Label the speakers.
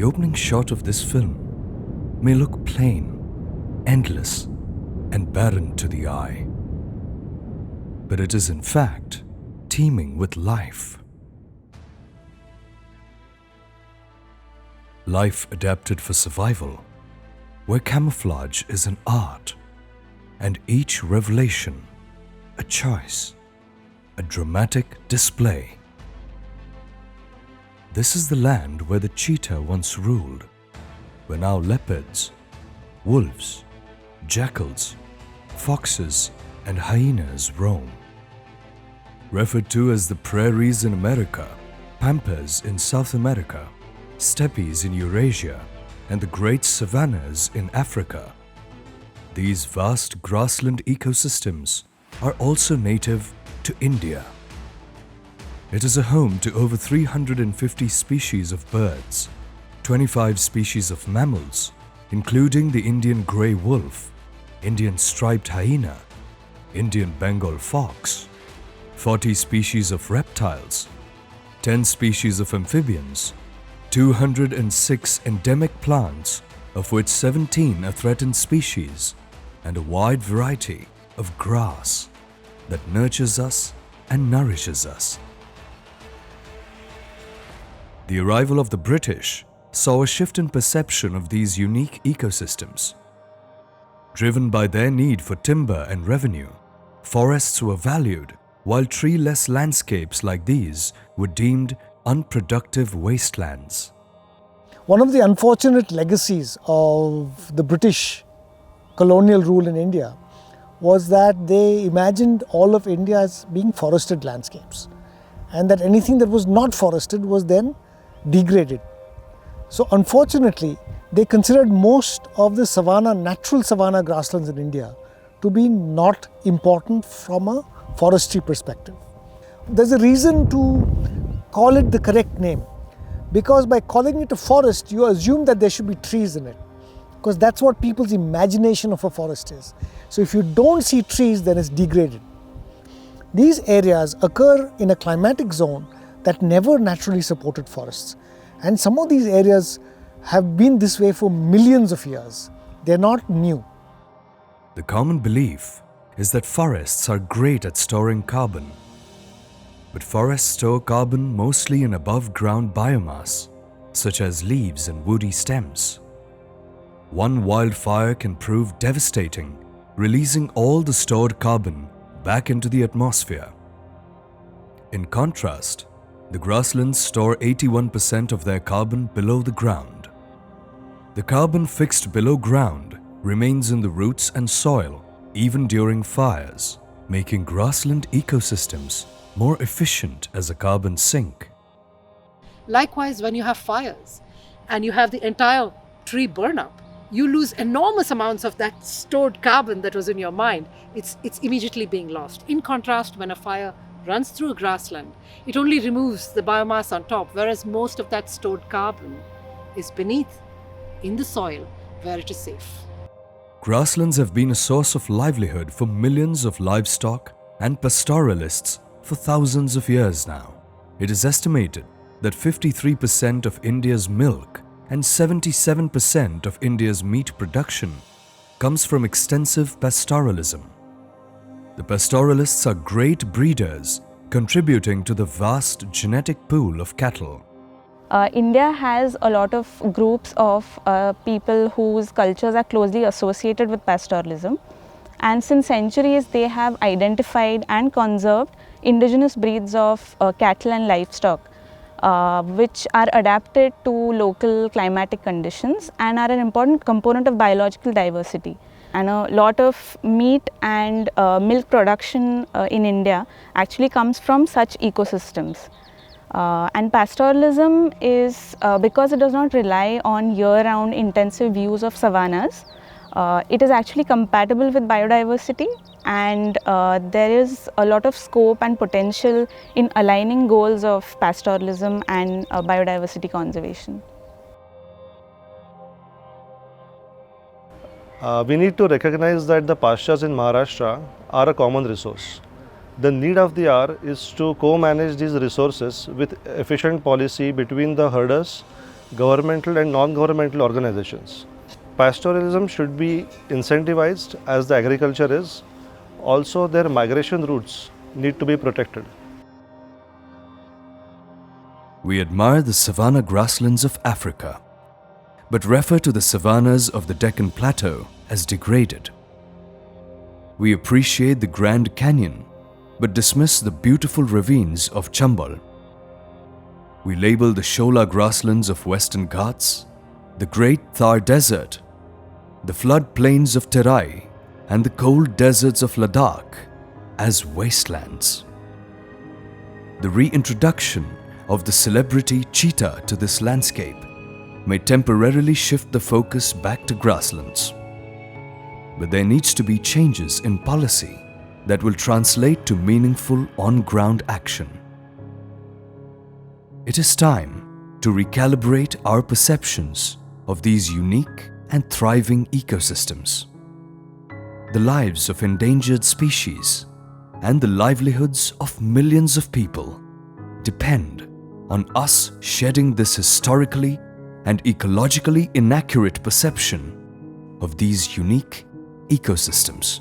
Speaker 1: The opening shot of this film may look plain, endless, and barren to the eye, but it is in fact teeming with life. Life adapted for survival, where camouflage is an art, and each revelation a choice, a dramatic display. This is the land where the cheetah once ruled, where now leopards, wolves, jackals, foxes, and hyenas roam. Referred to as the prairies in America, pampas in South America, steppes in Eurasia, and the great savannas in Africa, these vast grassland ecosystems are also native to India. It is a home to over 350 species of birds, 25 species of mammals, including the Indian grey wolf, Indian striped hyena, Indian Bengal fox, 40 species of reptiles, 10 species of amphibians, 206 endemic plants, of which 17 are threatened species, and a wide variety of grass that nurtures us and nourishes us. The arrival of the British saw a shift in perception of these unique ecosystems. Driven by their need for timber and revenue, forests were valued, while tree-less landscapes like these were deemed unproductive wastelands.
Speaker 2: One of the unfortunate legacies of the British colonial rule in India was that they imagined all of India as being forested landscapes, and that anything that was not forested was then degraded. So unfortunately, they considered most of the savanna, natural savanna grasslands in India to be not important from a forestry perspective. There's a reason to call it the correct name, because by calling it a forest, you assume that there should be trees in it, because that's what people's imagination of a forest is. So if you don't see trees, then it's degraded. These areas occur in a climatic zone that never naturally supported forests. And some of these areas have been this way for millions of years. They're not new.
Speaker 1: The common belief is that forests are great at storing carbon. But forests store carbon mostly in above-ground biomass, such as leaves and woody stems. One wildfire can prove devastating, releasing all the stored carbon back into the atmosphere. In contrast, the grasslands store 81% of their carbon below the ground. The carbon fixed below ground remains in the roots and soil even during fires, making grassland ecosystems more efficient as a carbon sink.
Speaker 3: Likewise, when you have fires and you have the entire tree burn up, you lose enormous amounts of that stored carbon that was in your mind. It's immediately being lost. In contrast, when a fire runs through a grassland, it only removes the biomass on top, whereas most of that stored carbon is beneath, in the soil, where it is safe.
Speaker 1: Grasslands have been a source of livelihood for millions of livestock and pastoralists for thousands of years now. It is estimated that 53% of India's milk and 77% of India's meat production comes from extensive pastoralism. The pastoralists are great breeders, contributing to the vast genetic pool of cattle.
Speaker 4: India has a lot of groups of people whose cultures are closely associated with pastoralism, and since centuries they have identified and conserved indigenous breeds of cattle and livestock, which are adapted to local climatic conditions and are an important component of biological diversity. And a lot of meat and milk production in India actually comes from such ecosystems. And pastoralism is, because it does not rely on year-round intensive use of savannas, it is actually compatible with biodiversity, and there is a lot of scope and potential in aligning goals of pastoralism and biodiversity conservation.
Speaker 5: We need to recognize that the pastures in Maharashtra are a common resource. The need of the hour is to co-manage these resources with efficient policy between the herders governmental and non-governmental organizations. Pastoralism should be incentivized as the agriculture is. Also, their migration routes need to be protected.
Speaker 1: We admire the savanna grasslands of Africa, but refer to the savannas of the Deccan Plateau as degraded. We appreciate the Grand Canyon, but dismiss the beautiful ravines of Chambal. We label the Shola grasslands of Western Ghats, the Great Thar Desert, the flood plains of Terai, and the cold deserts of Ladakh as wastelands. The reintroduction of the celebrity cheetah to this landscape may temporarily shift the focus back to grasslands. But there needs to be changes in policy that will translate to meaningful on-ground action. It is time to recalibrate our perceptions of these unique and thriving ecosystems. The lives of endangered species and the livelihoods of millions of people depend on us shedding this historically and ecologically inaccurate perception of these unique ecosystems.